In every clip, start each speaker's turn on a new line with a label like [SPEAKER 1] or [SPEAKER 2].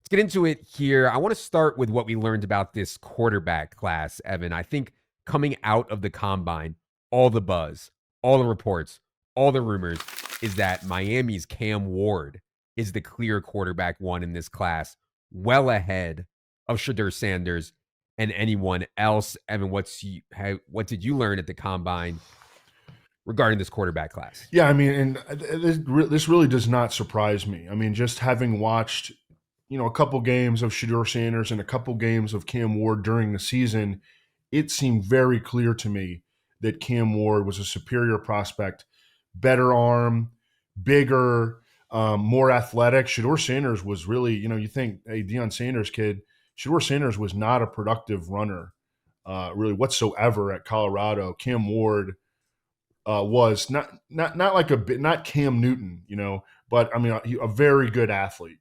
[SPEAKER 1] Let's get into it here. I want to start with what we learned about this quarterback class, Evan. I think coming out of the combine, all the buzz, all the reports, all the rumors is that Miami's Cam Ward is the clear quarterback one in this class, well ahead of Shedeur Sanders and anyone else. Evan, what did you learn at the combine regarding this quarterback class?
[SPEAKER 2] Yeah, I mean, and this really does not surprise me. I mean, just having watched, a couple games of Shedeur Sanders and a couple games of Cam Ward during the season, it seemed very clear to me that Cam Ward was a superior prospect, better arm, bigger, more athletic. Shedeur Sanders was really, you think, hey, Deion Sanders kid, Shedeur Sanders was not a productive runner, really whatsoever at Colorado. Cam Ward was not like not Cam Newton, but I mean a very good athlete.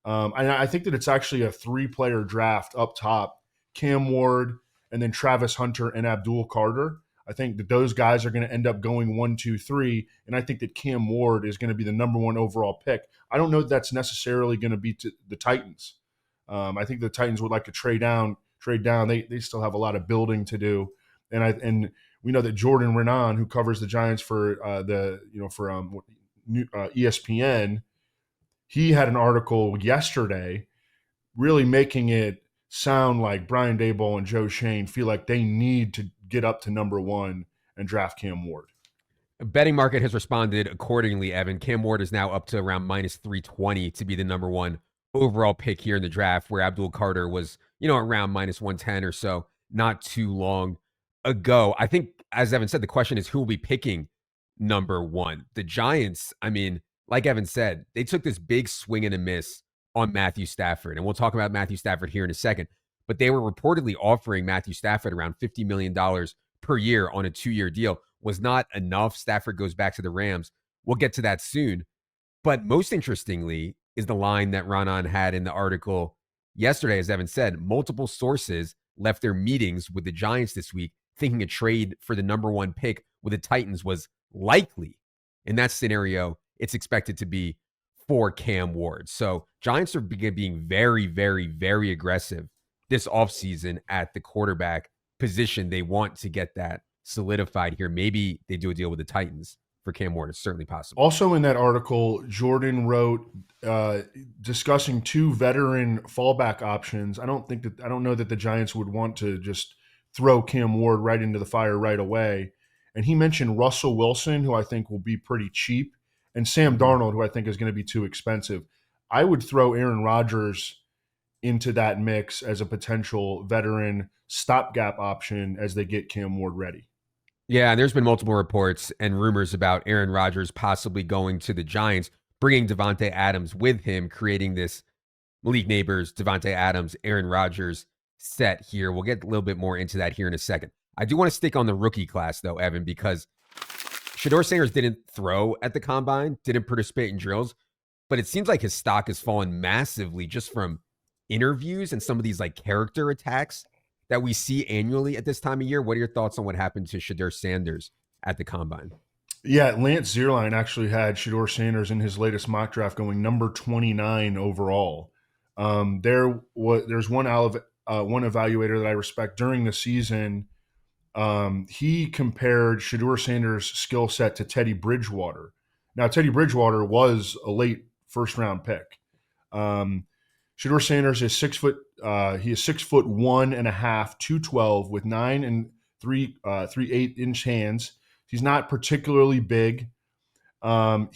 [SPEAKER 2] And I think that it's actually a 3-player draft up top: Cam Ward, and then Travis Hunter and Abdul Carter. I think that those guys are going to end up going 1, 2, 3, and I think that Cam Ward is going to be the number 1 overall pick. I don't know that that's necessarily going to be to the Titans. I think the Titans would like to trade down. They still have a lot of building to do, and we know that Jordan Renan, who covers the Giants for ESPN, he had an article yesterday really making it sound like Brian Daboll and Joe Shane feel like they need to get up to number 1 and draft Cam Ward.
[SPEAKER 1] A betting market has responded accordingly, Evan. Cam Ward is now up to around minus 320 to be the number 1 overall pick here in the draft, where Abdul Carter was, around minus 110 or so not too long ago. I think, as Evan said, the question is who will be picking number 1. The Giants, I mean, like Evan said, they took this big swing and a miss on Matthew Stafford. And we'll talk about Matthew Stafford here in a second. But they were reportedly offering Matthew Stafford around $50 million per year on a 2-year deal. Was not enough. Stafford goes back to the Rams. We'll get to that soon. But most interestingly is the line that Ronan had in the article yesterday. As Evan said, multiple sources left their meetings with the Giants this week thinking a trade for the number 1 pick with the Titans was likely. In that scenario, it's expected to be for Cam Ward. So Giants are being very, very, very aggressive this offseason at the quarterback position. They want to get that solidified here. Maybe they do a deal with the Titans for Cam Ward. It's certainly possible.
[SPEAKER 2] Also in that article, Jordan wrote discussing 2 veteran fallback options. I don't know that the Giants would want to just throw Cam Ward right into the fire right away. And he mentioned Russell Wilson, who I think will be pretty cheap, and Sam Darnold, who I think is going to be too expensive. I would throw Aaron Rodgers into that mix as a potential veteran stopgap option as they get Cam Ward ready.
[SPEAKER 1] Yeah, there's been multiple reports and rumors about Aaron Rodgers possibly going to the Giants, bringing Davante Adams with him, creating this Malik Neighbors, Davante Adams, Aaron Rodgers set here. We'll get a little bit more into that here in a second. I do want to stick on the rookie class, though, Evan, because Shedeur Sanders didn't throw at the combine, didn't participate in drills, but it seems like his stock has fallen massively just from interviews and some of these like character attacks that we see annually at this time of year. What are your thoughts on what happened to Shedeur Sanders at the combine?
[SPEAKER 2] Yeah, Lance Zierlein actually had Shedeur Sanders in his latest mock draft going number 29 overall. There's one evaluator that I respect during the season. He compared Shedeur Sanders' skill set to Teddy Bridgewater. Now, Teddy Bridgewater was a late first-round pick. Shedeur Sanders is 6 foot. He is 6'1.5", 212 with 9 and 3/8 inch hands. He's not particularly big. And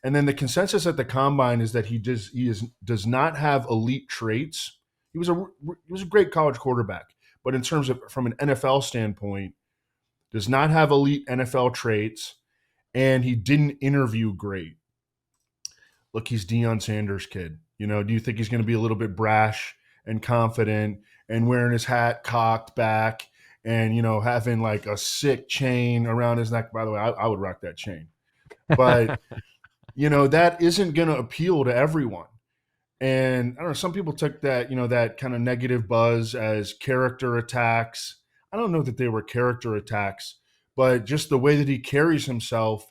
[SPEAKER 2] then the consensus at the combine is that he does not have elite traits. He was a great college quarterback, but in terms of from an NFL standpoint, does not have elite NFL traits, and he didn't interview great. Look, he's Deion Sanders' kid. Do you think he's going to be a little bit brash and confident and wearing his hat cocked back and, having like a sick chain around his neck? By the way, I would rock that chain. But, that isn't going to appeal to everyone. And I don't know, some people took that, that kind of negative buzz as character attacks. I don't know that they were character attacks, but just the way that he carries himself,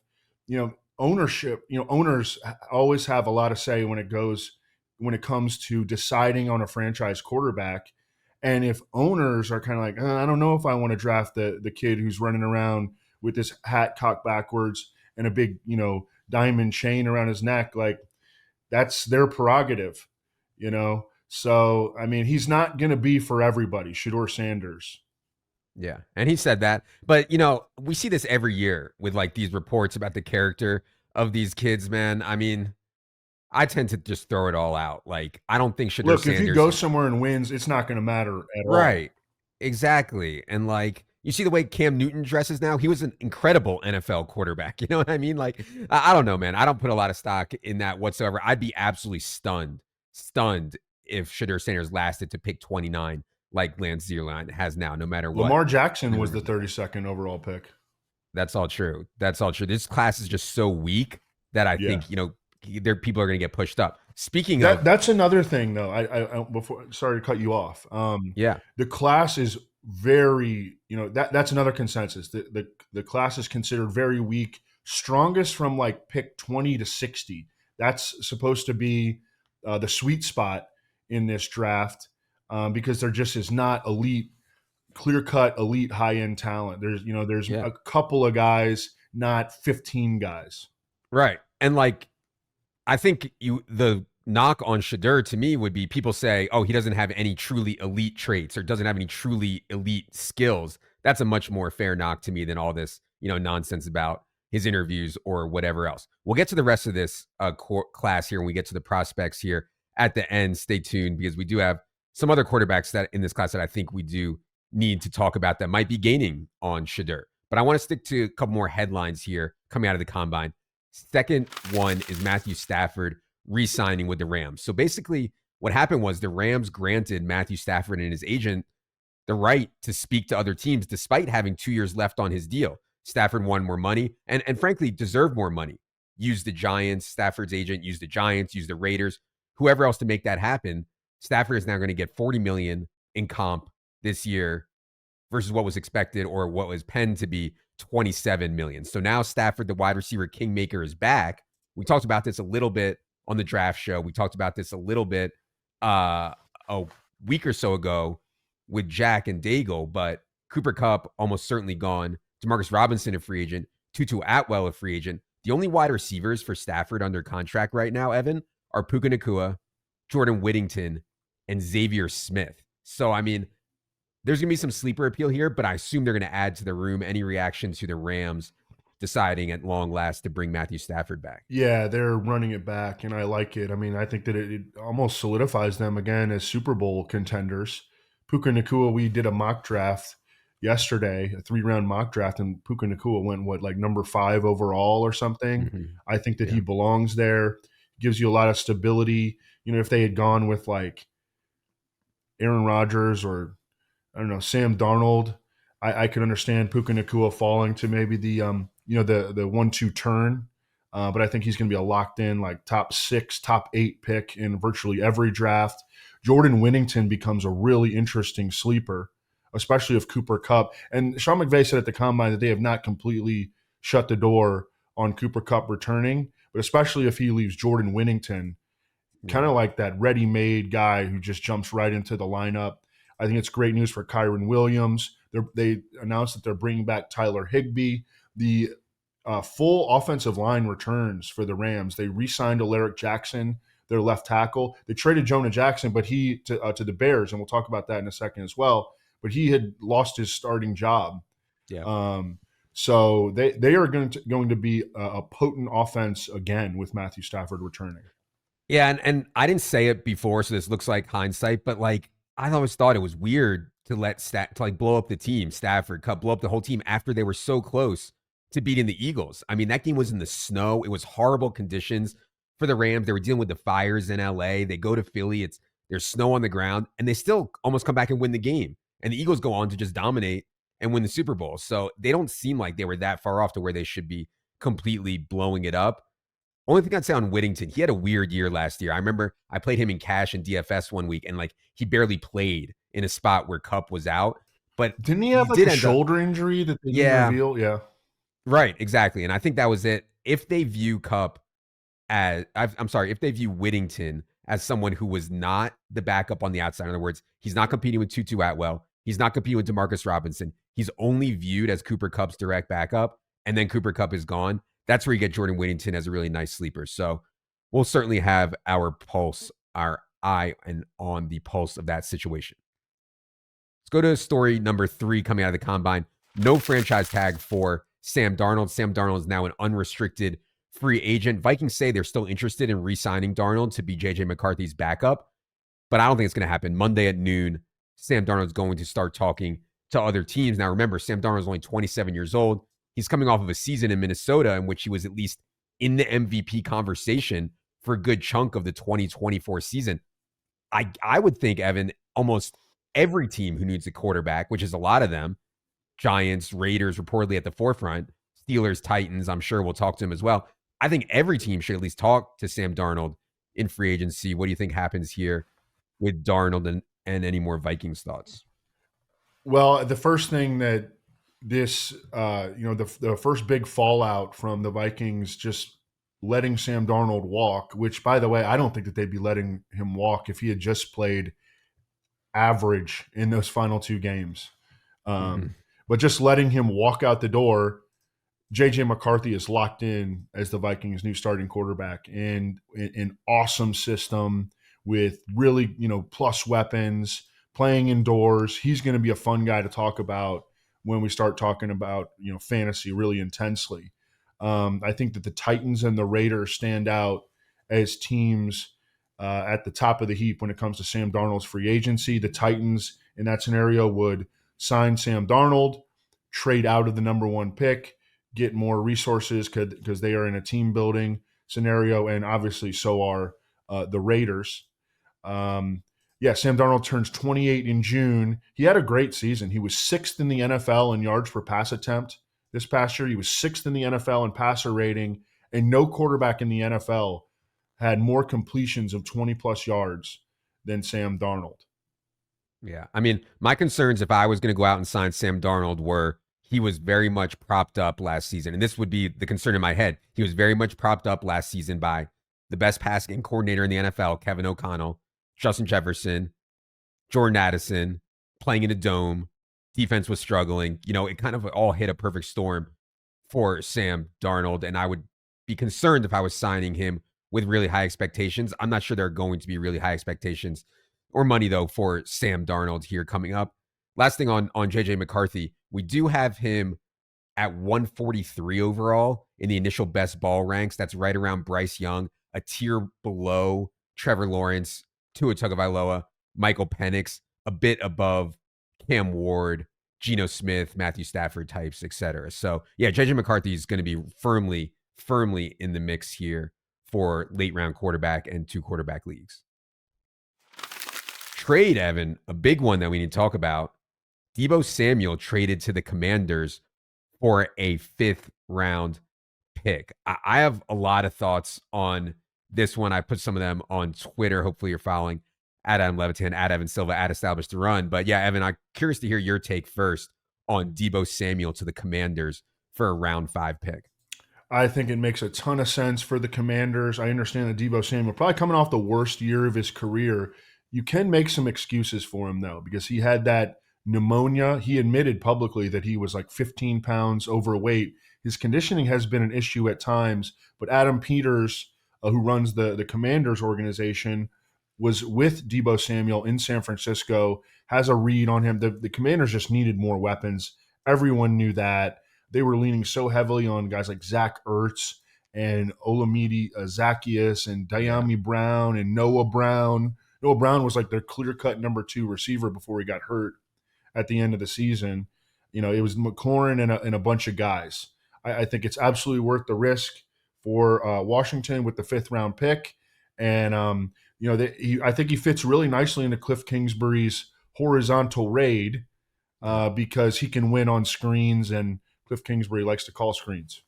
[SPEAKER 2] ownership, owners always have a lot of say when it goes when it comes to deciding on a franchise quarterback. And if owners are kind of like, I don't know if I want to draft the kid who's running around with this hat cocked backwards and a big, diamond chain around his neck, like that's their prerogative, So, I mean, he's not going to be for everybody, Shedeur Sanders.
[SPEAKER 1] Yeah. And he said that. But, we see this every year with like these reports about the character of these kids, man. I mean, I tend to just throw it all out. Like, I don't think Shedeur
[SPEAKER 2] Look, if he
[SPEAKER 1] Sanders.
[SPEAKER 2] goes somewhere and wins, it's not going to matter at all.
[SPEAKER 1] Right. Exactly. And like, you see the way Cam Newton dresses now? He was an incredible NFL quarterback. You know what I mean? Like, I don't know, man. I don't put a lot of stock in that whatsoever. I'd be absolutely stunned if Shedeur Sanders lasted to pick 29 like Lance Zierlein has now, no matter what.
[SPEAKER 2] Lamar Jackson was the 32nd overall pick.
[SPEAKER 1] That's all true. That's all true. This class is just so weak that I think, people are going to get pushed up. Speaking of,
[SPEAKER 2] that's another thing though. I before, sorry to cut you off.
[SPEAKER 1] Yeah.
[SPEAKER 2] The class is very, that's another consensus. The class is considered very weak, strongest from like pick 20 to 60. That's supposed to be the sweet spot in this draft, because there just is not elite, clear-cut elite high-end talent. There's a couple of guys, not 15 guys.
[SPEAKER 1] Right. And like, I think the knock on Shedeur to me would be people say, oh, he doesn't have any truly elite traits or doesn't have any truly elite skills. That's a much more fair knock to me than all this, nonsense about his interviews or whatever else. We'll get to the rest of this class here when we get to the prospects here at the end. Stay tuned because we do have some other quarterbacks that in this class that I think we do need to talk about that might be gaining on Shedeur. But I want to stick to a couple more headlines here coming out of the combine. Second one is Matthew Stafford re-signing with the Rams. So basically what happened was the Rams granted Matthew Stafford and his agent the right to speak to other teams despite having 2 years left on his deal. Stafford won more money and frankly deserved more money. Used the Giants, Stafford's agent used the Giants, used the Raiders, whoever else to make that happen. Stafford is now going to get $40 million in comp this year versus what was expected or what was penned to be $27 million. So now Stafford, the wide receiver kingmaker, is back. We talked about this a little bit on the draft show. We talked about this a little bit a week or so ago with Jack and Daigle, but Cooper Kupp almost certainly gone. Demarcus Robinson, a free agent. Tutu Atwell, a free agent. The only wide receivers for Stafford under contract right now, Evan, are Puka Nacua, Jordan Whittington, and Xavier Smith. So, I mean, there's going to be some sleeper appeal here, but I assume they're going to add to the room. Any reaction to the Rams deciding at long last to bring Matthew Stafford back?
[SPEAKER 2] Yeah, they're running it back, and I like it. I mean, I think that it almost solidifies them again as Super Bowl contenders. Puka Nacua, we did a mock draft yesterday, a 3-round mock draft, and Puka Nacua went like number 5 overall or something.
[SPEAKER 1] Mm-hmm.
[SPEAKER 2] I think that he belongs there. Gives you a lot of stability. If they had gone with like Aaron Rodgers or I don't know, Sam Darnold, I could understand Puka Nacua falling to maybe the 1-2 turn. But I think he's going to be a locked in like top 6, top 8 pick in virtually every draft. Jordan Whittington becomes a really interesting sleeper, especially if Cooper Kupp. And Sean McVay said at the combine that they have not completely shut the door on Cooper Kupp returning, but especially if he leaves Jordan Whittington, kind of like that ready-made guy who just jumps right into the lineup. I think it's great news for Kyron Williams. They announced that they're bringing back Tyler Higbee. The full offensive line returns for the Rams. They re-signed Alaric Jackson, their left tackle. They traded Jonah Jackson, but he to the Bears, and we'll talk about that in a second as well. But he had lost his starting job.
[SPEAKER 1] Yeah.
[SPEAKER 2] So they are going to be a potent offense again with Matthew Stafford returning.
[SPEAKER 1] Yeah, and I didn't say it before, so this looks like hindsight, but like I always thought it was weird to let blow up the team, Stafford, Kupp, blow up the whole team after they were so close to beating the Eagles. I mean, that game was in the snow. It was horrible conditions for the Rams. They were dealing with the fires in LA. They go to Philly. There's snow on the ground, and they still almost come back and win the game. And the Eagles go on to just dominate and win the Super Bowl. So they don't seem like they were that far off to where they should be completely blowing it up. Only thing I'd say on Whittington, he had a weird year last year. I remember I played him in cash and DFS one week, and like he barely played in a spot where Kupp was out. But
[SPEAKER 2] didn't he have like a shoulder injury that they didn't reveal? Yeah.
[SPEAKER 1] Right, exactly. And I think that was it. If they view Kupp as, if they view Whittington as someone who was not the backup on the outside. In other words, he's not competing with Tutu Atwell. He's not competing with Demarcus Robinson. He's only viewed as Cooper Kupp's direct backup, and then Cooper Kupp is gone. That's where you get Jordan Whittington as a really nice sleeper. So we'll certainly have our pulse, our eye and on the pulse of that situation. Let's go to story number 3 coming out of the combine. No franchise tag for Sam Darnold. Sam Darnold is now an unrestricted free agent. Vikings say they're still interested in re-signing Darnold to be J.J. McCarthy's backup, but I don't think it's going to happen. Monday at noon, Sam Darnold's going to start talking to other teams. Now, remember, Sam Darnold is only 27 years old. He's coming off of a season in Minnesota in which he was at least in the MVP conversation for a good chunk of the 2024 season. I would think, Evan, almost every team who needs a quarterback, which is a lot of them, Giants, Raiders reportedly at the forefront, Steelers, Titans, I'm sure we'll talk to him as well. I think every team should at least talk to Sam Darnold in free agency. What do you think happens here with Darnold and any more Vikings thoughts?
[SPEAKER 2] Well, the first thing that this, the first big fallout from the Vikings just letting Sam Darnold walk, which, by the way, I don't think that they'd be letting him walk if he had just played average in those final 2 games. But just letting him walk out the door, J.J. McCarthy is locked in as the Vikings' new starting quarterback in an awesome system with really, plus weapons, playing indoors. He's going to be a fun guy to talk about when we start talking about, fantasy really intensely. I think that the Titans and the Raiders stand out as teams at the top of the heap when it comes to Sam Darnold's free agency. The Titans in that scenario would sign Sam Darnold, trade out of the number 1 pick, get more resources because they are in a team building scenario, and obviously so are the Raiders. Sam Darnold turns 28 in June. He had a great season. He was 6th in the NFL in yards per pass attempt this past year. He was 6th in the NFL in passer rating, and no quarterback in the NFL had more completions of 20-plus yards than Sam Darnold.
[SPEAKER 1] Yeah, I mean, my concerns if I was going to go out and sign Sam Darnold were he was very much propped up last season. And this would be the concern in my head. He was very much propped up last season by the best pass game coordinator in the NFL, Kevin O'Connell, Justin Jefferson, Jordan Addison, playing in a dome. Defense was struggling. It kind of all hit a perfect storm for Sam Darnold. And I would be concerned if I was signing him with really high expectations. I'm not sure there are going to be really high expectations or money, though, for Sam Darnold here coming up. Last thing on J.J. McCarthy, we do have him at 143 overall in the initial best ball ranks. That's right around Bryce Young, a tier below Trevor Lawrence, Tua Tagovailoa, Michael Penix, a bit above Cam Ward, Geno Smith, Matthew Stafford types, etc. So, yeah, J.J. McCarthy is going to be firmly in the mix here for late round quarterback and 2 quarterback leagues. Trade, Evan, a big one that we need to talk about. Deebo Samuel traded to the Commanders for a 5th round pick. I have a lot of thoughts on this one. I put some of them on Twitter. Hopefully you're following at Adam Levitan, at Evan Silva, at Established to Run. But yeah, Evan, I'm curious to hear your take first on Deebo Samuel to the Commanders for a round 5 pick.
[SPEAKER 2] I think it makes a ton of sense for the Commanders. I understand that Deebo Samuel, probably coming off the worst year of his career, you can make some excuses for him, though, because he had that pneumonia. He admitted publicly that he was like 15 pounds overweight. His conditioning has been an issue at times, but Adam Peters, who runs the Commanders organization, was with Deebo Samuel in San Francisco, has a read on him. The Commanders just needed more weapons. Everyone knew that. They were leaning so heavily on guys like Zach Ertz and Olamide Zaccheaus and Diami Brown and Noah Brown. Noah Brown was like their clear-cut number 2 receiver before he got hurt at the end of the season. It was McLaurin and a bunch of guys. I think it's absolutely worth the risk for Washington with the 5th round pick. And, I think he fits really nicely into Cliff Kingsbury's horizontal raid because he can win on screens, and Cliff Kingsbury likes to call screens.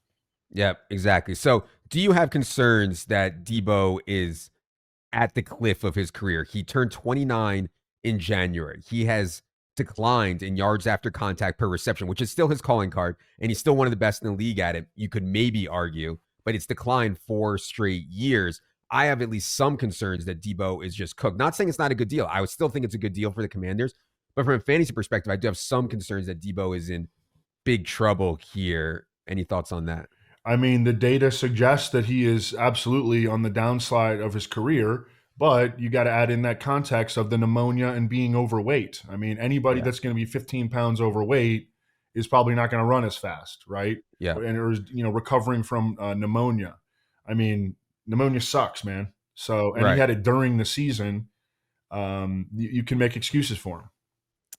[SPEAKER 1] Yeah, exactly. So do you have concerns that Deebo is at the cliff of his career? He turned 29 in January. He has declined in yards after contact per reception, which is still his calling card, and he's still one of the best in the league at it. You could maybe argue, but it's declined 4 straight years. I have at least some concerns that Deebo is just cooked. Not saying it's not a good deal. I would still think it's a good deal for the Commanders. But from a fantasy perspective, I do have some concerns that Deebo is in big trouble here. Any thoughts on that?
[SPEAKER 2] I mean, the data suggests that he is absolutely on the downslide of his career, but you got to add in that context of the pneumonia and being overweight. I mean, anybody
[SPEAKER 1] Yeah.
[SPEAKER 2] that's going to be 15 pounds overweight is probably not going to run as fast, right?
[SPEAKER 1] Yeah.
[SPEAKER 2] And or recovering from pneumonia. I mean, pneumonia sucks, man. So, and he
[SPEAKER 1] Right.
[SPEAKER 2] had it during the season. You can make excuses for him.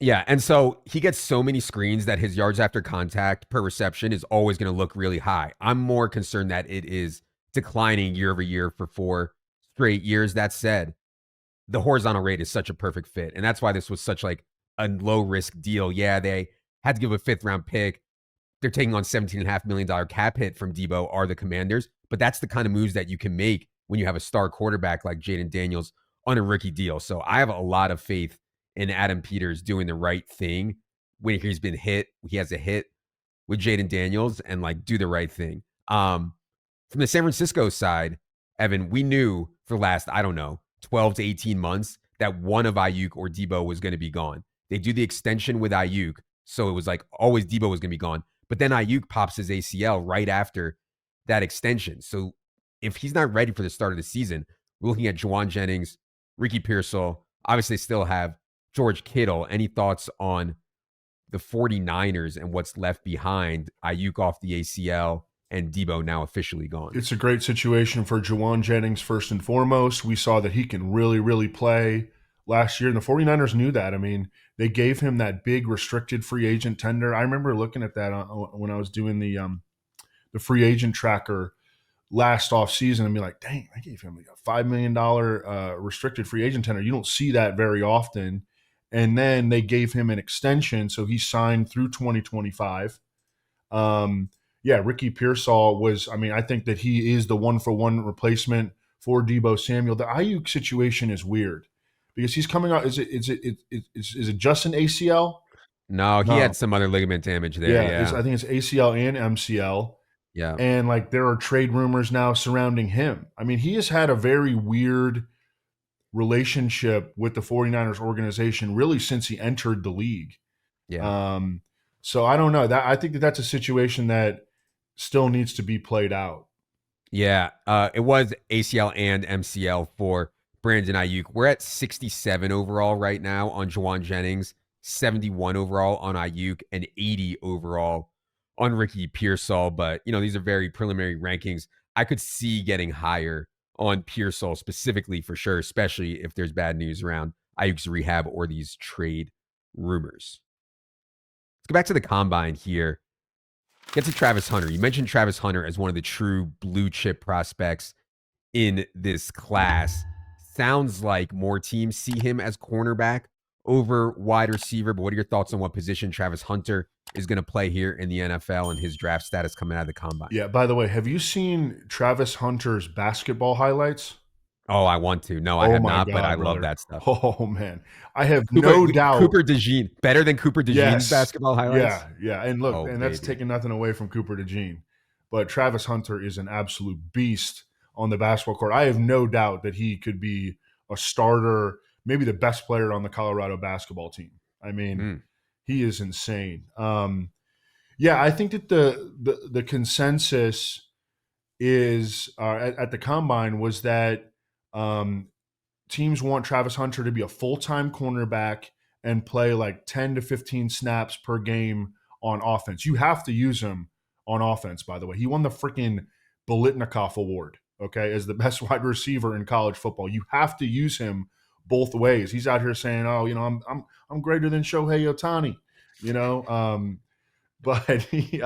[SPEAKER 1] Yeah. And so he gets so many screens that his yards after contact per reception is always going to look really high. I'm more concerned that it is declining year over year for 4 straight years. That said, the horizontal rate is such a perfect fit. And that's why this was such like a low risk deal. Yeah, they had to give a 5th round pick. They're taking on $17.5 million cap hit from Deebo are the Commanders. But that's the kind of moves that you can make when you have a star quarterback like Jaden Daniels on a rookie deal. So I have a lot of faith in Adam Peters doing the right thing when he's been hit. He has a hit with Jaden Daniels and like do the right thing. From the San Francisco side, Evan, we knew for the last, I don't know, 12 to 18 months that one of Ayuk or Deebo was going to be gone. They do the extension with Ayuk. So it was like always Deebo was going to be gone. But then Ayuk pops his ACL right after that extension. So if he's not ready for the start of the season, we're looking at Juwan Jennings, Ricky Pearsall. Obviously, still have George Kittle. Any thoughts on the 49ers and what's left behind? Ayuk off the ACL and Deebo now officially gone.
[SPEAKER 2] It's a great situation for Juwan Jennings first and foremost. We saw that he can really, really play last year, and the 49ers knew that. I mean, they gave him that big restricted free agent tender. I remember looking at that when I was doing the free agent tracker last offseason and be like, dang, I gave him like a $5 million restricted free agent tender. You don't see that very often. And then they gave him an extension, so he signed through 2025. Yeah, Ricky Pearsall was, I mean, I think that he is the one-for-one replacement for Deebo Samuel. The Ayuk situation is weird because he's coming out. Is it just an ACL?
[SPEAKER 1] No, he had
[SPEAKER 2] No.
[SPEAKER 1] some other ligament damage there.
[SPEAKER 2] Yeah,
[SPEAKER 1] Yeah.
[SPEAKER 2] I think it's ACL and MCL.
[SPEAKER 1] Yeah.
[SPEAKER 2] And like there are trade rumors now surrounding him. I mean, he has had a very weird relationship with the 49ers organization really since he entered the league.
[SPEAKER 1] Yeah.
[SPEAKER 2] Um, so I don't know. That I think that that's a situation that still needs to be played out.
[SPEAKER 1] Yeah. It was ACL and MCL for Brandon Ayuk. We're at 67 overall right now on Juwan Jennings, 71 overall on Ayuk, and 80 overall on Ricky Pearsall. But, these are very preliminary rankings. I could see getting higher on Pearsall specifically for sure, especially if there's bad news around Ayuk's rehab or these trade rumors. Let's go back to the combine here. Get to Travis Hunter. You mentioned Travis Hunter as one of the true blue chip prospects in this class. Sounds like more teams see him as cornerback over wide receiver. But what are your thoughts on what position Travis Hunter is going to play here in the NFL and his draft status coming out of the combine?
[SPEAKER 2] Yeah, by the way, have you seen Travis Hunter's basketball highlights?
[SPEAKER 1] Oh, I want to. No, I
[SPEAKER 2] Oh
[SPEAKER 1] have
[SPEAKER 2] my
[SPEAKER 1] not, but I
[SPEAKER 2] God,
[SPEAKER 1] love
[SPEAKER 2] brother.
[SPEAKER 1] that stuff.
[SPEAKER 2] Oh man. I have no doubt.
[SPEAKER 1] Cooper DeJean. Better than Cooper DeJean's
[SPEAKER 2] Yes.
[SPEAKER 1] basketball highlights?
[SPEAKER 2] Yeah. And look,
[SPEAKER 1] Oh,
[SPEAKER 2] and that's
[SPEAKER 1] baby.
[SPEAKER 2] taking nothing away from Cooper DeJean. But Travis Hunter is an absolute beast on the basketball court. I have no doubt that he could be a starter, maybe the best player on the Colorado basketball team. I mean, he is insane. Yeah, I think that the consensus is at the combine was that teams want Travis Hunter to be a full-time cornerback and play like 10 to 15 snaps per game on offense. You have to use him on offense, by the way. He won the freaking Bolitnikoff Award, okay, as the best wide receiver in college football. You have to use him both ways. He's out here saying, "Oh, I'm greater than Shohei Ohtani," but he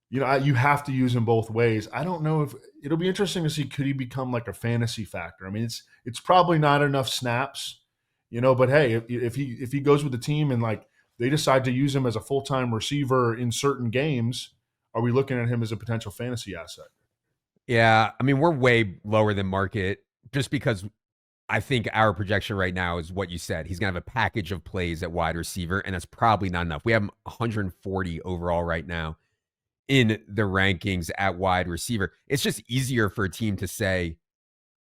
[SPEAKER 2] you have to use him both ways. I don't know if it'll be interesting to see could he become like a fantasy factor. I mean, it's probably not enough snaps, but hey, if he goes with the team and like they decide to use him as a full-time receiver in certain games, are we looking at him as a potential fantasy asset?
[SPEAKER 1] Yeah, I mean, we're way lower than market just because I think our projection right now is what you said. He's going to have a package of plays at wide receiver, and that's probably not enough. We have him 140 overall right now in the rankings at wide receiver. It's just easier for a team to say,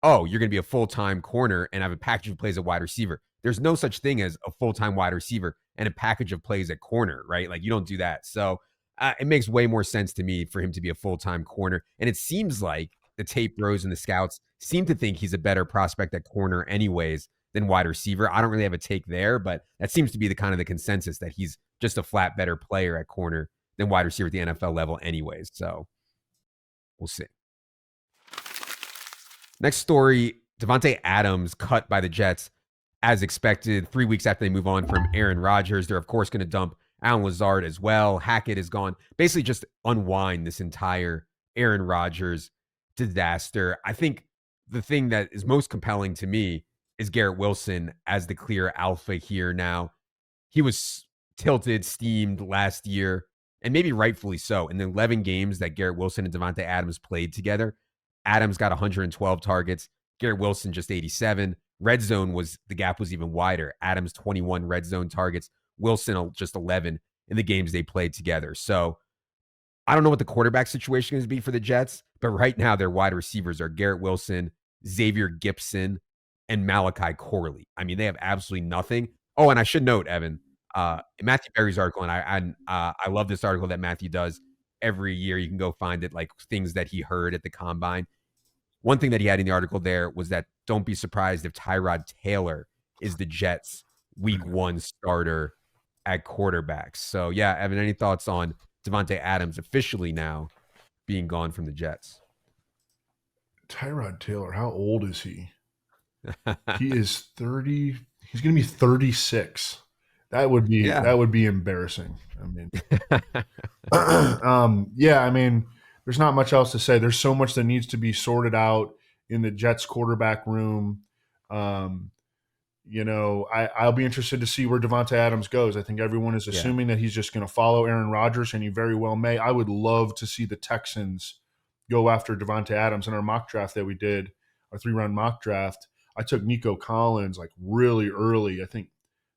[SPEAKER 1] oh, you're going to be a full-time corner and have a package of plays at wide receiver. There's no such thing as a full-time wide receiver and a package of plays at corner, right? Like you don't do that. So it makes way more sense to me for him to be a full-time corner. And it seems like the tape bros and the scouts seem to think he's a better prospect at corner anyways than wide receiver. I don't really have a take there, but that seems to be the kind of the consensus that he's just a flat better player at corner than wide receiver at the NFL level anyways. So we'll see. Next story, Davante Adams cut by the Jets as expected 3 weeks after they move on from Aaron Rodgers. They're, of course, going to dump Allen Lazard as well. Hackett is gone. Basically just unwind this entire Aaron Rodgers disaster. I think the thing that is most compelling to me is Garrett Wilson as the clear alpha here now. He was tilted, steamed last year, and maybe rightfully so. In the 11 games that Garrett Wilson and Davante Adams played together, Adams got 112 targets. Garrett Wilson just 87. Red zone the gap was even wider. Adams 21 red zone targets. Wilson just 11 in the games they played together. So I don't know what the quarterback situation is going to be for the Jets, but right now their wide receivers are Garrett Wilson, Xavier Gipson, and Malachi Corley. I mean, they have absolutely nothing. Oh, and I should note, Evan, Matthew Berry's article, and I love this article that Matthew does every year. You can go find it, like things that he heard at the combine. One thing that he had in the article there was that don't be surprised if Tyrod Taylor is the Jets' week 1 starter at quarterback. So, yeah, Evan, any thoughts on Davante Adams officially now being gone from the Jets?
[SPEAKER 2] Tyrod Taylor, how old is he? He is 30. He's going to be 36. That would be embarrassing. I mean, yeah, I mean, there's not much else to say. There's so much that needs to be sorted out in the Jets quarterback room. I'll be interested to see where Davante Adams goes. I think everyone is assuming that he's just going to follow Aaron Rodgers, and he very well may. I would love to see the Texans go after Davante Adams. In our mock draft that we did, our 3-round mock draft, I took Nico Collins like really early. I think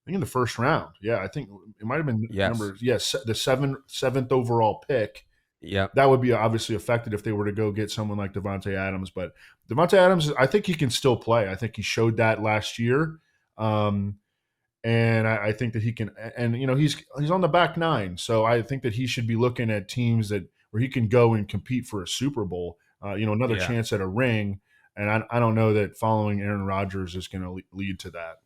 [SPEAKER 2] in the first round. Yeah, I think it might have been the seventh overall pick.
[SPEAKER 1] Yeah,
[SPEAKER 2] that would be obviously affected if they were to go get someone like Davante Adams. But Davante Adams, I think he can still play. I think he showed that last year, and I think that he can. And he's on the back 9, so I think that he should be looking at teams where he can go and compete for a Super Bowl. Another chance at a ring. And I don't know that following Aaron Rodgers is going to lead to that.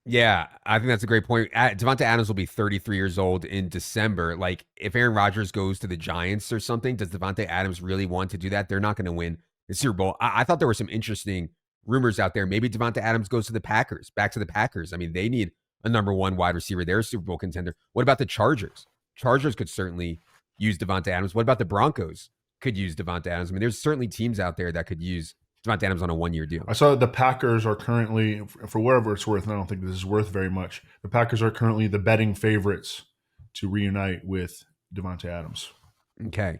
[SPEAKER 1] Yeah, I think that's a great point. Davante Adams will be 33 years old in December. Like, if Aaron Rodgers goes to the Giants or something, does Davante Adams really want to do that? They're not going to win the Super Bowl. I thought there were some interesting rumors out there. Maybe Davante Adams goes to the Packers, back to the Packers. I mean, they need a number 1 wide receiver. They're a Super Bowl contender. What about the Chargers? Chargers could certainly use Davante Adams. What about the Broncos? Could use Davante Adams. I mean, there's certainly teams out there that could use Davante Adams on a 1-year deal.
[SPEAKER 2] I saw that the Packers are currently, for wherever it's worth, and I don't think this is worth very much, the Packers are currently the betting favorites to reunite with Davante Adams.
[SPEAKER 1] Okay.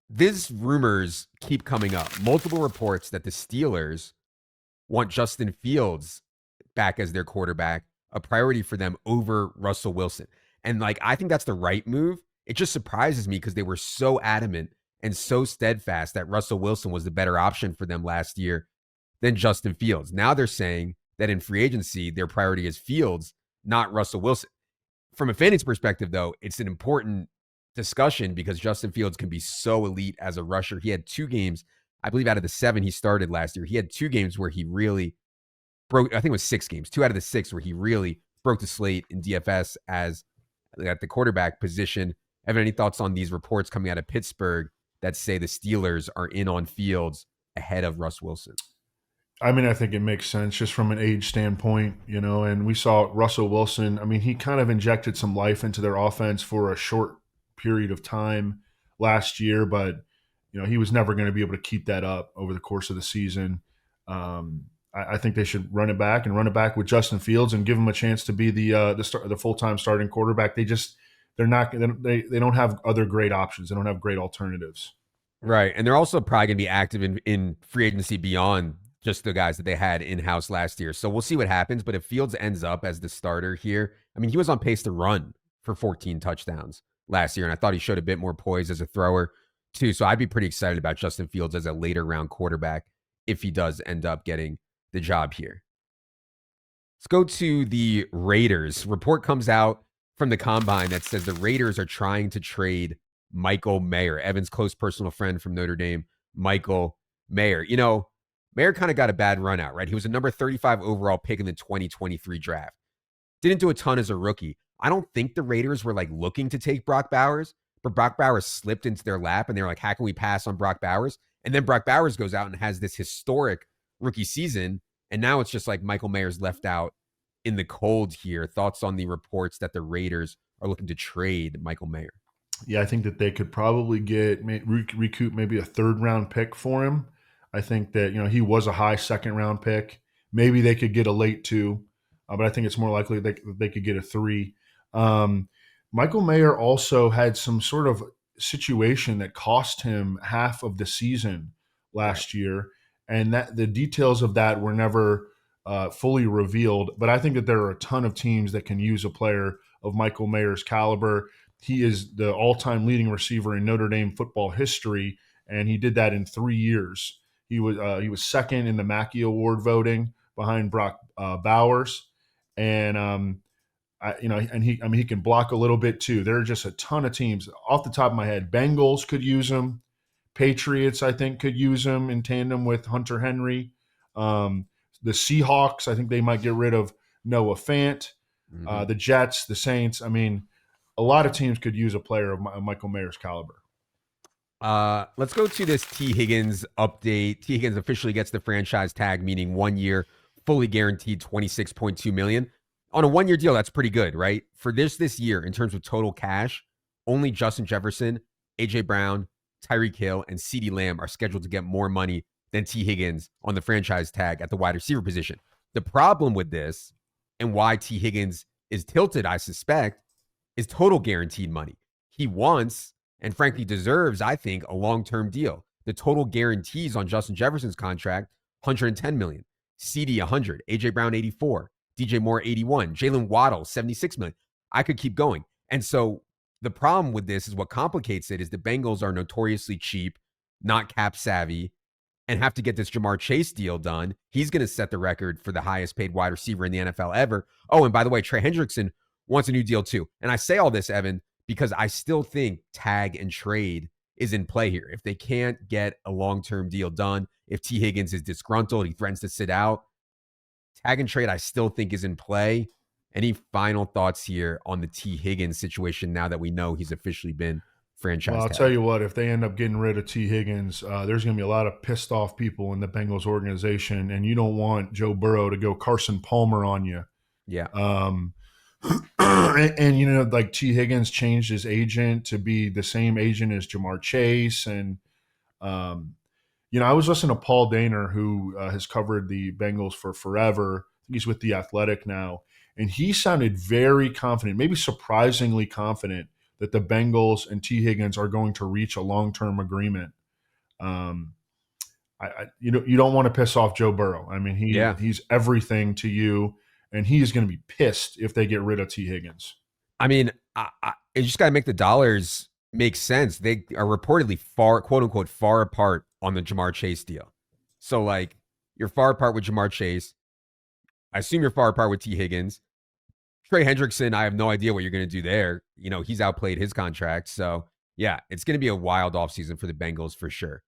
[SPEAKER 1] These rumors keep coming up. Multiple reports that the Steelers want Justin Fields back as their quarterback, a priority for them over Russell Wilson. And I think that's the right move. It just surprises me because they were so adamant and so steadfast that Russell Wilson was the better option for them last year than Justin Fields. Now they're saying that in free agency, their priority is Fields, not Russell Wilson. From a fantasy perspective, though, it's an important discussion because Justin Fields can be so elite as a rusher. He had 2 games, I believe out of the 7 he started last year, he had 2 games where he really broke, I think it was 6 games, 2 out of the 6 where he really broke the slate in DFS at the quarterback position. Evan, any thoughts on these reports coming out of Pittsburgh that say the Steelers are in on Fields ahead of Russ Wilson?
[SPEAKER 2] I mean, I think it makes sense just from an age standpoint, and we saw Russell Wilson. I mean, he kind of injected some life into their offense for a short period of time last year, but, he was never going to be able to keep that up over the course of the season. I think they should run it back with Justin Fields and give him a chance to be the full-time starting quarterback. They don't have other great options. They don't have great alternatives.
[SPEAKER 1] Right. And they're also probably going to be active in free agency beyond just the guys that they had in-house last year. So we'll see what happens. But if Fields ends up as the starter here, I mean, he was on pace to run for 14 touchdowns last year. And I thought he showed a bit more poise as a thrower. too. So I'd be pretty excited about Justin Fields as a later round quarterback if he does end up getting the job here. Let's go to the Raiders. Report comes out from the combine that says the Raiders are trying to trade Michael Mayer, Evan's close personal friend from Notre Dame, Michael Mayer. You know, Mayer kind of got a bad run out, right? He was a number 35 overall pick in the 2023 draft. Didn't do a ton as a rookie. I don't think the Raiders were like looking to take Brock Bowers, but Brock Bowers slipped into their lap and they're like, how can we pass on Brock Bowers? And then Brock Bowers goes out and has this historic rookie season. And now it's just like Michael Mayer's left out in the cold here. Thoughts on the reports that the Raiders are looking to trade Michael Mayer?
[SPEAKER 2] Yeah, I think that they could probably recoup maybe a third round pick for him. I think that, he was a high second round pick. Maybe they could get a late 2, but I think it's more likely they could get a 3. Michael Mayer also had some sort of situation that cost him half of the season last year, and that the details of that were never fully revealed. But I think that there are a ton of teams that can use a player of Michael Mayer's caliber. He is the all-time leading receiver in Notre Dame football history, and he did that in 3 years. He was second in the Mackey Award voting behind Brock Bowers, and he can block a little bit too. There are just a ton of teams off the top of my head. Bengals could use him. Patriots, I think, could use him in tandem with Hunter Henry. The Seahawks, I think they might get rid of Noah Fant. The Jets, the Saints. I mean, a lot of teams could use a player of Michael Mayer's caliber.
[SPEAKER 1] Let's go to this T. Higgins update. T. Higgins officially gets the franchise tag, meaning 1 year, fully guaranteed $26.2 million. On a 1 year deal, that's pretty good, right? For this year, in terms of total cash, only Justin Jefferson, A.J. Brown, Tyreek Hill, and CeeDee Lamb are scheduled to get more money than T. Higgins on the franchise tag at the wide receiver position. The problem with this, and why T. Higgins is tilted, I suspect, is total guaranteed money. He wants, and frankly deserves, I think, a long-term deal. The total guarantees on Justin Jefferson's contract, $110 million. CeeDee, $100. A.J. Brown, $84. DJ Moore, $81. Jalen Waddle, $76 million. I could keep going. And so the problem with this is what complicates it is the Bengals are notoriously cheap, not cap savvy, and have to get this Jamar Chase deal done. He's going to set the record for the highest paid wide receiver in the NFL ever. Oh, and by the way, Trey Hendrickson wants a new deal too. And I say all this, Evan, because I still think tag and trade is in play here. If they can't get a long-term deal done, if T. Higgins is disgruntled, he threatens to sit out, tag and trade I still think is in play. Any final thoughts here on the T. Higgins situation now that we know he's officially been franchised?
[SPEAKER 2] Well, I'll tell you what, if they end up getting rid of T. Higgins, there's going to be a lot of pissed off people in the Bengals organization, and you don't want Joe Burrow to go Carson Palmer on you.
[SPEAKER 1] Yeah.
[SPEAKER 2] And like T. Higgins changed his agent to be the same agent as Jamar Chase. And, I was listening to Paul Dehner, who has covered the Bengals for forever. He's with The Athletic now. And he sounded very confident, maybe surprisingly confident, that the Bengals and T. Higgins are going to reach a long-term agreement. You don't want to piss off Joe Burrow. I mean, he's everything to you, and he's going to be pissed if they get rid of T. Higgins.
[SPEAKER 1] I mean, you just got to make the dollars make sense. They are reportedly quote unquote, far apart on the Jamar Chase deal. So, like, you're far apart with Jamar Chase. I assume you're far apart with T. Higgins. Trey Hendrickson, I have no idea what you're going to do there. He's outplayed his contract. So, yeah, it's going to be a wild offseason for the Bengals for sure.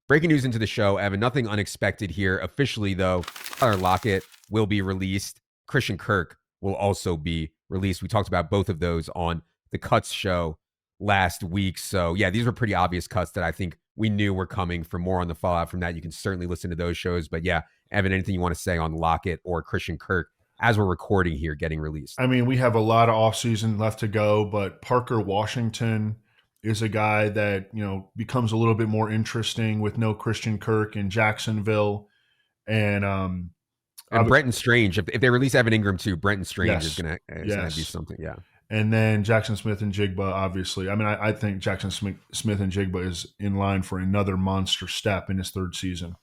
[SPEAKER 1] Breaking news into the show, Evan, nothing unexpected here. Officially, though, Tyler Lockett will be released. Christian Kirk will also be released. We talked about both of those on the Cuts show last week. So, yeah, these were pretty obvious cuts that I think we knew were coming. For more on the fallout from that, you can certainly listen to those shows. But, yeah, Evan, anything you want to say on Lockett or Christian Kirk as we're recording here getting released?
[SPEAKER 2] I mean, we have a lot of offseason left to go, but Parker Washington is a guy that, becomes a little bit more interesting with no Christian Kirk in Jacksonville. And
[SPEAKER 1] Brenton Strange, if they release Evan Ingram too, Brenton Strange is going to be something. Yeah.
[SPEAKER 2] And then Jaxson Smith-Njigba, obviously. I mean, I think Jaxson Smith-Njigba is in line for another monster step in his third season.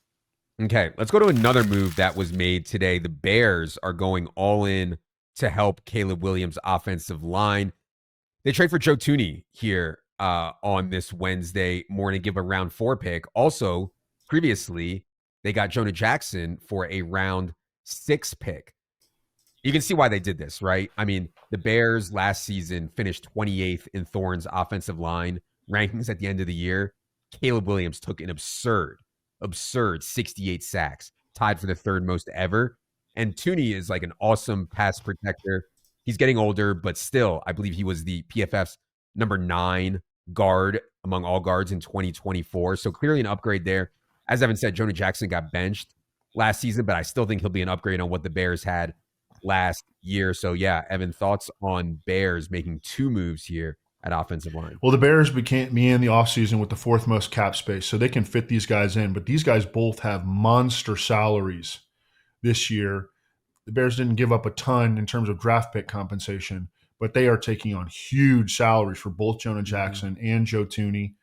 [SPEAKER 1] Okay, let's go to another move that was made today. The Bears are going all in to help Caleb Williams' offensive line. They trade for Joe Thuney here on this Wednesday morning, give a round 4 pick. Also, previously, they got Jonah Jackson for a round 6 pick. You can see why they did this, right? I mean, the Bears last season finished 28th in Thorne's offensive line rankings at the end of the year. Caleb Williams took an absurd 68 sacks, tied for the third most ever. And Thuney is like an awesome pass protector. He's getting older, but still, I believe he was the PFF's number 9 guard among all guards in 2024. So clearly an upgrade there. As Evan said, Jonah Jackson got benched last season, but I still think he'll be an upgrade on what the Bears had last year. So yeah, Evan, thoughts on Bears making 2 moves here at offensive line?
[SPEAKER 2] Well, the Bears began the offseason with the 4th most cap space, so they can fit these guys in. But these guys both have monster salaries this year. The Bears didn't give up a ton in terms of draft pick compensation, but they are taking on huge salaries for both Jonah Jackson and Joe Thuney.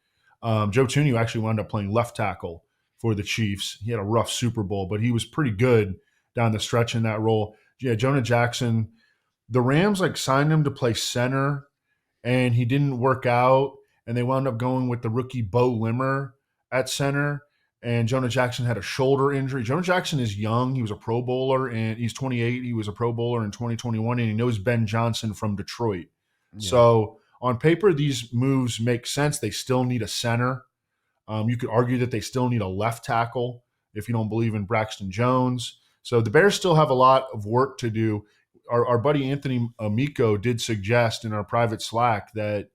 [SPEAKER 2] Joe Thuney actually wound up playing left tackle for the Chiefs. He had a rough Super Bowl, but he was pretty good down the stretch in that role. Yeah, Jonah Jackson, the Rams signed him to play center, and he didn't work out, and they wound up going with the rookie Bo Limmer at center, and Jonah Jackson had a shoulder injury. Jonah Jackson is young. He was a Pro Bowler, and he's 28. He was a Pro Bowler in 2021, and he knows Ben Johnson from Detroit. Yeah. So on paper, these moves make sense. They still need a center. You could argue that they still need a left tackle if you don't believe in Braxton Jones. So the Bears still have a lot of work to do. Our buddy Anthony Amico did suggest in our private Slack that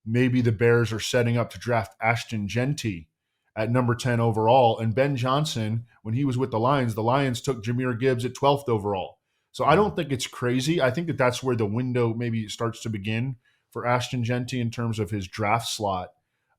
[SPEAKER 2] maybe the Bears are setting up to draft Ashton Genty at number 10 overall. And Ben Johnson, when he was with the Lions took Jahmyr Gibbs at 12th overall. So I don't think it's crazy. I think that that's where the window maybe starts to begin for Ashton Genty in terms of his draft slot.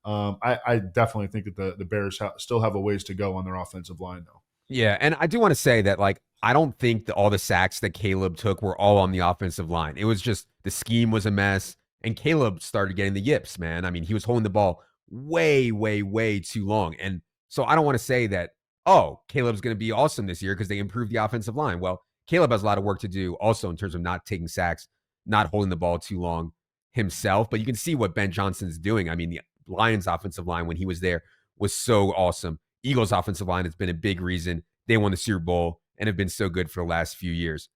[SPEAKER 2] I definitely think that the Bears still have a ways to go on their offensive line, though.
[SPEAKER 1] Yeah, and I do want to say that, I don't think that all the sacks that Caleb took were all on the offensive line. It was just the scheme was a mess, and Caleb started getting the yips, man. I mean, he was holding the ball way, way, way too long. And so I don't want to say that, oh, Caleb's going to be awesome this year because they improved the offensive line. Well, Caleb has a lot of work to do also in terms of not taking sacks, not holding the ball too long himself. But you can see what Ben Johnson's doing. I mean, the Lions offensive line when he was there was so awesome. Eagles offensive line has been a big reason they won the Super Bowl and have been so good for the last few years.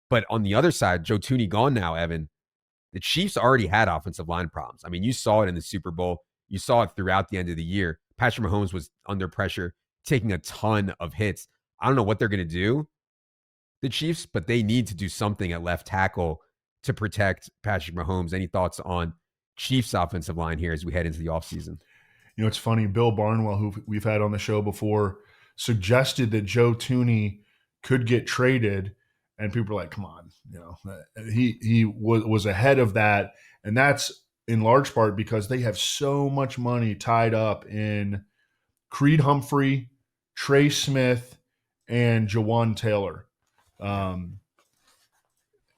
[SPEAKER 1] But on the other side, Joe Thuney gone now, Evan. The Chiefs already had offensive line problems. I mean, you saw it in the Super Bowl. You saw it throughout the end of the year. Patrick Mahomes was under pressure, taking a ton of hits. I don't know what they're going to do, the Chiefs, but they need to do something at left tackle to protect Patrick Mahomes. Any thoughts on Chiefs offensive line here as we head into the offseason?
[SPEAKER 2] You know, it's funny. Bill Barnwell, who we've had on the show before, suggested that Joe Thuney could get traded, and people are like, "Come on!" You know, he was ahead of that, and that's in large part because they have so much money tied up in Creed Humphrey, Trey Smith, and Jawan Taylor.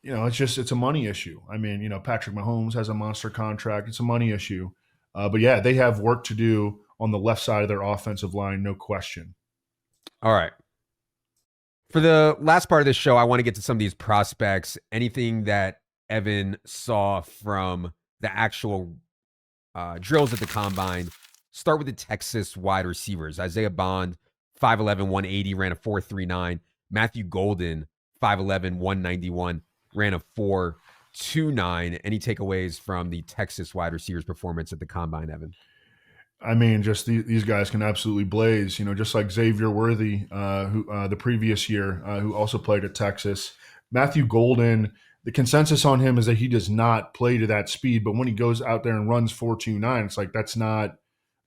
[SPEAKER 2] You know, it's a money issue. I mean, you know, Patrick Mahomes has a monster contract. It's a money issue. But yeah, they have work to do on the left side of their offensive line, no question.
[SPEAKER 1] All right. For the last part of this show, I want to get to some of these prospects. Anything that Evan saw from the actual drills at the combine. Start with the Texas wide receivers. Isaiah Bond, 5'11", 180, ran a 4.39. Matthew Golden, 5'11", 191, ran a 4.29. Any takeaways from the Texas wide receivers' performance at the combine, Evan?
[SPEAKER 2] I mean, just these guys can absolutely blaze. You know, just like Xavier Worthy, who the previous year, who also played at Texas. Matthew Golden, the consensus on him is that he does not play to that speed, but when he goes out there and runs 4.29, it's like that's not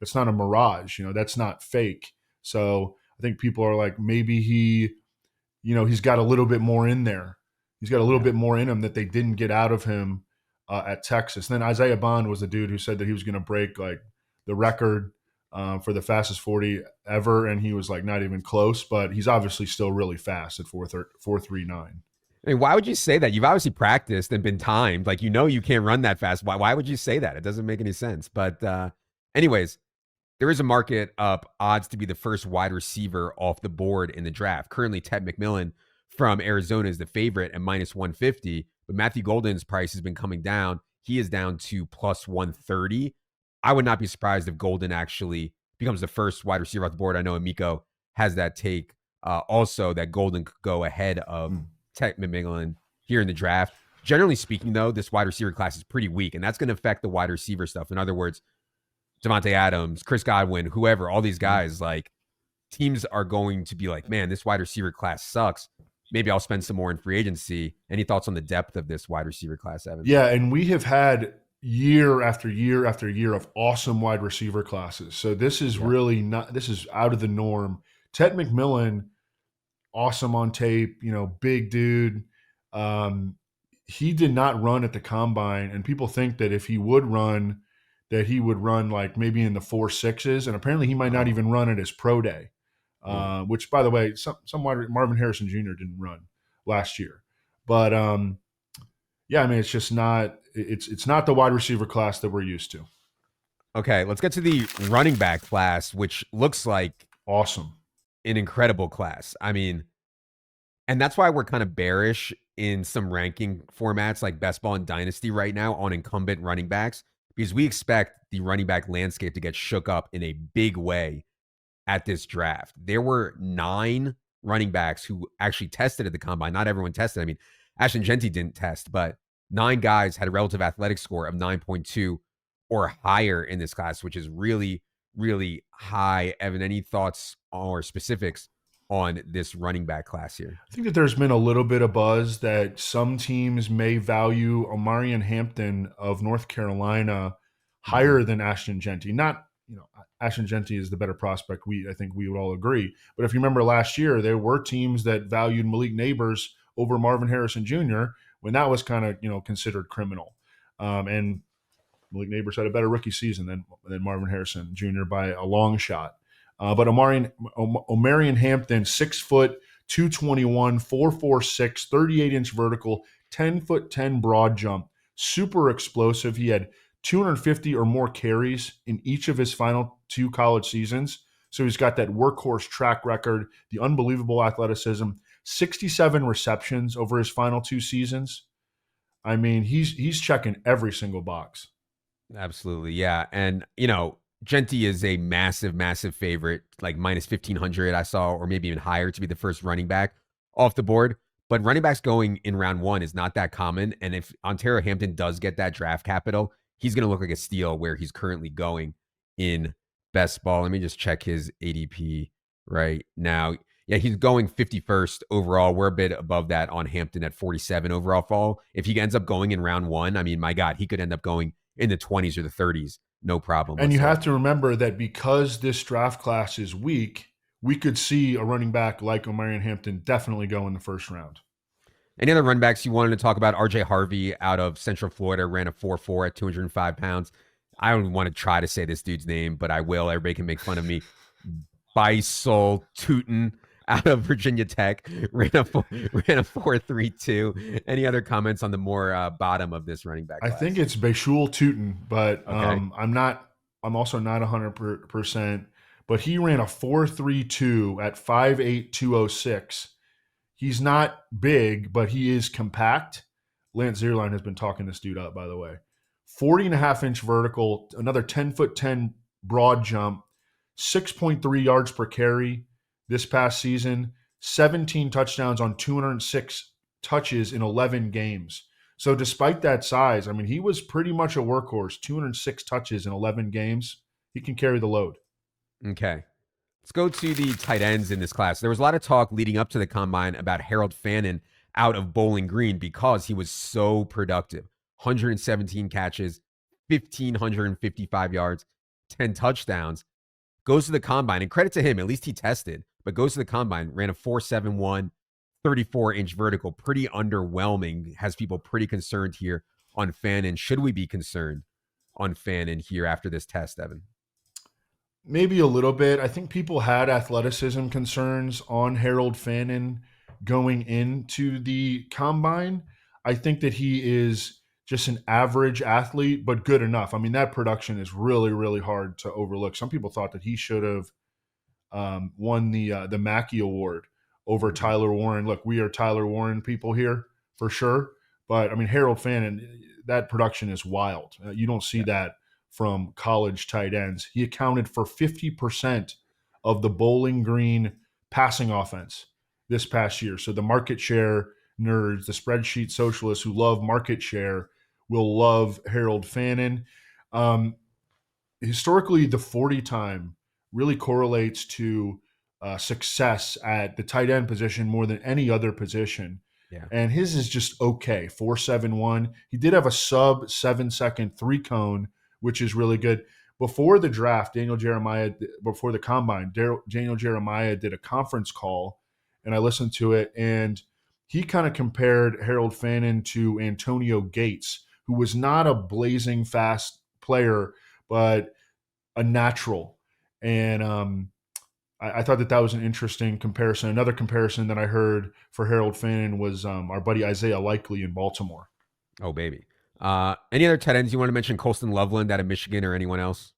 [SPEAKER 2] a mirage. You know, that's not fake. So I think people are like, maybe he's got a little bit more in there. He's got a little bit more in him that they didn't get out of him at Texas. And then Isaiah Bond was the dude who said that he was going to break like the record for the fastest 40 ever, and he was like not even close. But he's obviously still really fast at 4.39.
[SPEAKER 1] I mean, why would you say that? You've obviously practiced and been timed. Like, you know you can't run that fast. Why would you say that? It doesn't make any sense. But anyways, there is a market up odds to be the first wide receiver off the board in the draft. Currently, Ted McMillan from Arizona is the favorite at minus 150. But Matthew Golden's price has been coming down. He is down to plus 130. I would not be surprised if Golden actually becomes the first wide receiver off the board. I know Amico has that take also that Golden could go ahead of Ted McMillan here in the draft. Generally speaking, though, this wide receiver class is pretty weak, and that's going to affect the wide receiver stuff. In other words, Davante Adams, Chris Godwin, whoever, all these guys, like teams are going to be like, man, this wide receiver class sucks. Maybe I'll spend some more in free agency. Any thoughts on the depth of this wide receiver class, Evan?
[SPEAKER 2] Yeah, and we have had year after year after year of awesome wide receiver classes. So this is really not, this is out of the norm. Ted McMillan, awesome on tape, big dude. He did not run at the combine, and people think that if he would run, that he would run like maybe in the 4.6s, and apparently he might not even run at his pro day. Which, by the way, Marvin Harrison Jr. didn't run last year, but yeah, I mean, it's just not it's not the wide receiver class that we're used to.
[SPEAKER 1] Okay, let's get to the running back class, which looks like
[SPEAKER 2] awesome,
[SPEAKER 1] an incredible class. I mean, and that's why we're kind of bearish in some ranking formats like Best Ball and Dynasty right now on incumbent running backs, because we expect the running back landscape to get shook up in a big way at this draft. There were 9 running backs who actually tested at the combine. Not everyone tested. I mean, Ashton Genty didn't test, but 9 guys had a relative athletic score of 9.2 or higher in this class, which is really, really high. Evan, any thoughts or specifics on this running back class here?
[SPEAKER 2] I think that there's been a little bit of buzz that some teams may value Omarion Hampton of North Carolina higher than Ashton Genty. Not, Ashton Genty is the better prospect. I think we would all agree. But if you remember last year, there were teams that valued Malik Neighbors over Marvin Harrison Jr. when that was kind of, considered criminal. And Malik Neighbors had a better rookie season than Marvin Harrison Jr. by a long shot. But Omarion Hampton, 6 foot, 221, 4.46, 38-inch vertical, 10'10" broad jump, super explosive. He had 250 or more carries in each of his final 2 college seasons. So he's got that workhorse track record, the unbelievable athleticism, 67 receptions over his final 2 seasons. I mean, he's checking every single box.
[SPEAKER 1] Absolutely, yeah. And, Genty is a massive, massive favorite, like minus 1,500 I saw, or maybe even higher to be the first running back off the board. But running backs going in round 1 is not that common. And if Ontario Hampton does get that draft capital, he's going to look like a steal where he's currently going in Best Ball. Let me just check his ADP right now. Yeah, he's going 51st overall. We're a bit above that on Hampton at 47 overall fall. If he ends up going in round 1, I mean, my God, he could end up going in the 20s or the 30s. No problem.
[SPEAKER 2] And you have to remember that because this draft class is weak, we could see a running back like Omarion Hampton definitely go in the first round.
[SPEAKER 1] Any other running backs you wanted to talk about? RJ Harvey out of Central Florida ran a 4.4 at 205 pounds. I don't want to try to say this dude's name, but I will. Everybody can make fun of me. Bisol Tootin out of Virginia Tech ran a 4.32. Any other comments on the more bottom of this running back class?
[SPEAKER 2] I think it's Bashul Tootin, but okay. I'm also not 100%, but he ran a 4.32 at 5'8", 206. He's not big, but he is compact. Lance Zierlein has been talking this dude up, by the way. 40.5-inch vertical, another 10'10" broad jump, 6.3 yards per carry this past season, 17 touchdowns on 206 touches in 11 games. So despite that size, I mean, he was pretty much a workhorse, 206 touches in 11 games. He can carry the load.
[SPEAKER 1] Okay. Let's go to the tight ends in this class. There was a lot of talk leading up to the combine about Harold Fannin out of Bowling Green because he was so productive. 117 catches, 1,555 yards, 10 touchdowns. Goes to the combine, and credit to him, at least he tested, but goes to the combine, ran a 4.71, 34-inch vertical. Pretty underwhelming. Has people pretty concerned here on Fannin. Should we be concerned on Fannin here after this test, Evan?
[SPEAKER 2] Maybe a little bit. I think people had athleticism concerns on Harold Fannin going into the combine. I think that he is just an average athlete, but good enough. I mean, that production is really, really hard to overlook. Some people thought that he should have won the Mackey Award over Tyler Warren. Look, we are Tyler Warren people here for sure. But, I mean, Harold Fannin, that production is wild. You don't see that from college tight ends. He accounted for 50% of the Bowling Green passing offense this past year. So the market share nerds, the spreadsheet socialists who love market share will love Harold Fannin. Historically, the 40 time really correlates to success at the tight end position more than any other position.
[SPEAKER 1] Yeah.
[SPEAKER 2] And his is just okay, 4.71. He did have a sub 7-second 3-cone, which is really good. Before the draft, before the combine, Daniel Jeremiah did a conference call, and I listened to it, and he kind of compared Harold Fannin to Antonio Gates, who was not a blazing fast player, but a natural. And I thought that was an interesting comparison. Another comparison that I heard for Harold Fannin was our buddy Isaiah Likely in Baltimore.
[SPEAKER 1] Oh, baby. Any other tight ends you want to mention? Colston Loveland out of Michigan or anyone else?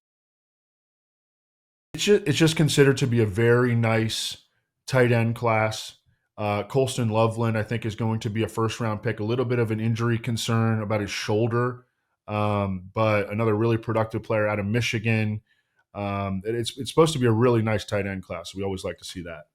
[SPEAKER 2] It's just considered to be a very nice tight end class. Colston Loveland, I think, is going to be a first-round pick. A little bit of an injury concern about his shoulder, but another really productive player out of Michigan. It's supposed to be a really nice tight end class. We always like to see that.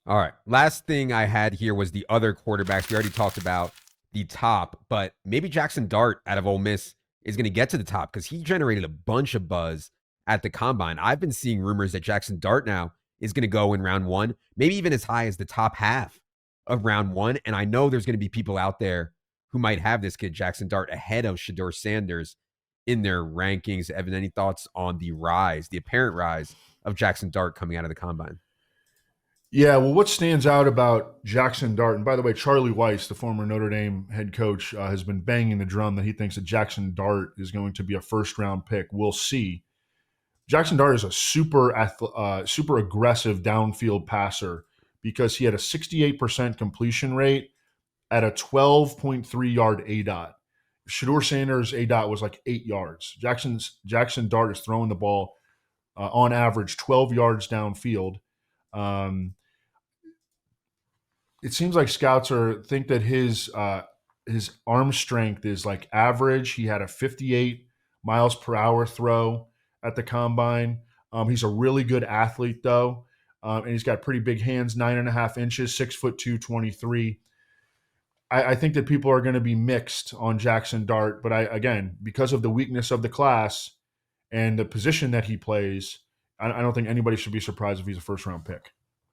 [SPEAKER 1] All right. Last thing I had here was the other quarterbacks. We already talked about the top, but maybe Jaxson Dart out of Ole Miss is going to get to the top because he generated a bunch of buzz at the combine. I've been seeing rumors that Jaxson Dart now is going to go in round 1, maybe even as high as the top half of round 1. And I know there's going to be people out there who might have this kid, Jaxson Dart, ahead of Shedeur Sanders in their rankings. Evan, any thoughts on the apparent rise of Jaxson Dart coming out of the combine?
[SPEAKER 2] Yeah, well, what stands out about Jaxson Dart, and by the way, Charlie Weiss, the former Notre Dame head coach, has been banging the drum that he thinks that Jaxson Dart is going to be a first-round pick. We'll see. Jaxson Dart is a super aggressive downfield passer because he had a 68% completion rate at a 12.3 yard ADOT. Shedeur Sanders' ADOT was like 8 yards. Jaxson Dart is throwing the ball on average 12 yards downfield. It seems like scouts think that his arm strength is like average. He had a 58 miles per hour throw at the combine. He's a really good athlete though, and he's got pretty big hands, 9.5 inches, 6'2", 223. I think that people are going to be mixed on Jaxson Dart, but again, because of the weakness of the class and the position that he plays, I don't think anybody should be surprised if he's a first-round pick.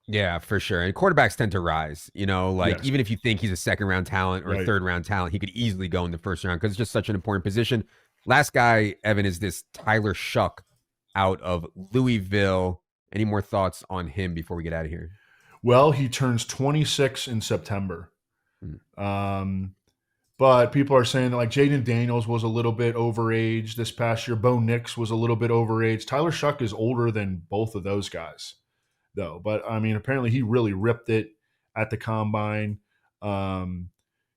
[SPEAKER 1] Yeah, for sure. And quarterbacks tend to rise,
[SPEAKER 2] Yes.
[SPEAKER 1] even if you think he's a second-round talent or a third-round talent, he could easily go in the first round because it's just such an important position. Last guy, Evan, is this Tyler Shuck out of Louisville. Any more thoughts on him before we get out of here?
[SPEAKER 2] Well, he turns 26 in September. But people are saying that like Jaden Daniels was a little bit overage this past year. Bo Nix was a little bit overage. Tyler Shuck is older than both of those guys, though. But, I mean, apparently he really ripped it at the combine.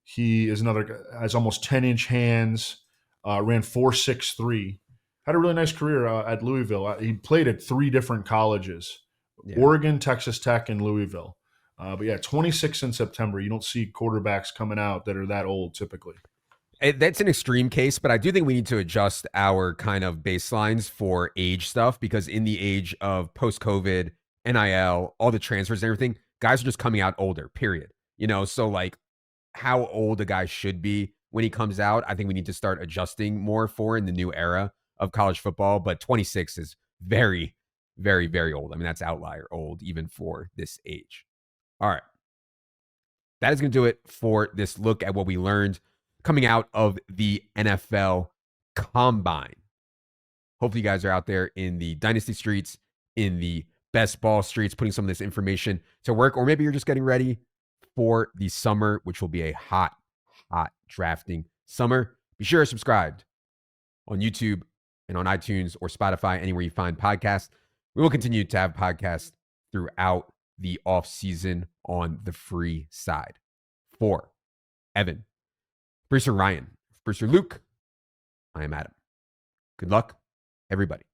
[SPEAKER 2] He is has almost 10-inch hands, ran 4.63. Had a really nice career at Louisville. He played at 3 different colleges, Oregon, Texas Tech, and Louisville. But yeah, 26 in September. You don't see quarterbacks coming out that are that old typically.
[SPEAKER 1] That's an extreme case, but I do think we need to adjust our kind of baselines for age stuff because in the age of post-COVID, NIL, all the transfers and everything, guys are just coming out older, period. So like how old a guy should be when he comes out, I think we need to start adjusting more for in the new era of college football. But 26 is very, very, very old. I mean, that's outlier old even for this age. All right. That is going to do it for this look at what we learned coming out of the NFL Combine. Hopefully you guys are out there in the dynasty streets, in the best ball streets, putting some of this information to work, or maybe you're just getting ready for the summer, which will be a hot drafting summer. Be sure to subscribe on YouTube and on iTunes or Spotify, anywhere you find podcasts. We will continue to have podcasts throughout the off season on the free side. For Evan, producer Ryan, producer Luke, I am Adam. Good luck, everybody.